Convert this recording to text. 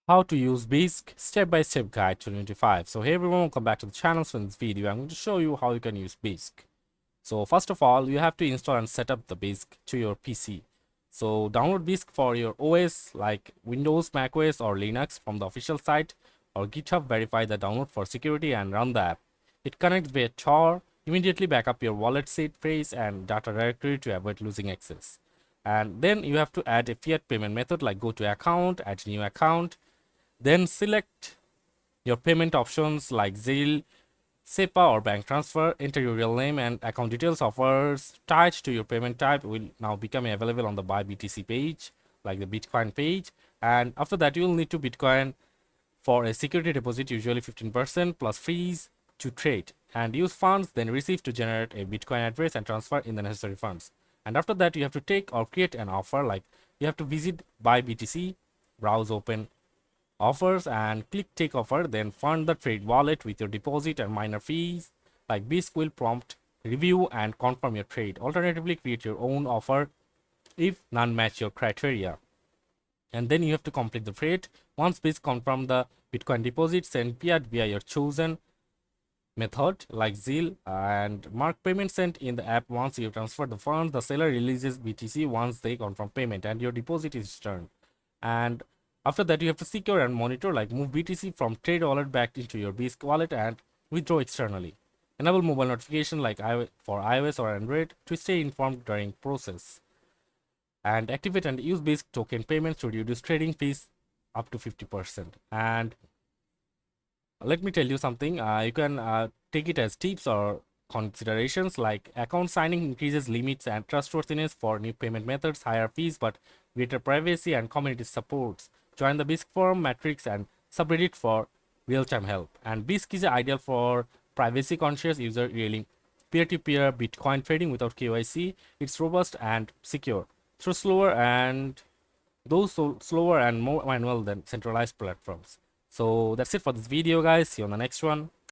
How to use Bisq step-by-step guide 2025. So hey everyone, welcome back to the channel. So in this video I'm going to show you how you can use Bisq. So first of all, you have to install and set up the Bisq to your PC. So download Bisq for your OS like Windows, macOS or Linux from the official site, or GitHub. Verify the download for security and run the app. It connects via Tor. Immediately back up your wallet seed phrase and data directory to avoid losing access. And then you have to add a fiat payment method like go to account, add new account. Then select your payment options like Zelle, SEPA or bank transfer. Enter your real name and account details. Offers tied to your payment type will now become available on the Buy BTC page, like the Bitcoin page. And after that, you will need to Bitcoin for a security deposit, usually 15% plus fees to trade, and use funds then receive to generate a Bitcoin address and transfer in the necessary funds. And after that, you have to take or create an offer, like you have to visit Buy BTC, browse open offers and click take offer, then fund the trade wallet with your deposit and minor fees. Like Bisq will prompt review and confirm your trade. Alternatively, create your own offer if none match your criteria, and then you have to complete the trade. Once Bisq confirm the Bitcoin deposit, send fiat via your chosen method like Zelle and mark payment sent in the app. Once you transfer the funds, the seller releases BTC once they confirm payment and your deposit is returned. And after that, you have to secure and monitor, like move BTC from trade wallet back into your Bisq wallet and withdraw externally. Enable mobile notification like for iOS or Android to stay informed during process. And activate and use Bisq token payments to reduce trading fees up to 50%. And let me tell you something, you can take it as tips or considerations, like account signing increases limits and trustworthiness for new payment methods, higher fees but greater privacy and community supports. Join the Bisq forum, matrix and subreddit for real-time help. And Bisq is ideal for privacy conscious user really peer-to-peer Bitcoin trading without KYC. It's robust and secure through slower and more manual than centralized platforms. So that's it for this video, guys. See you on the next one.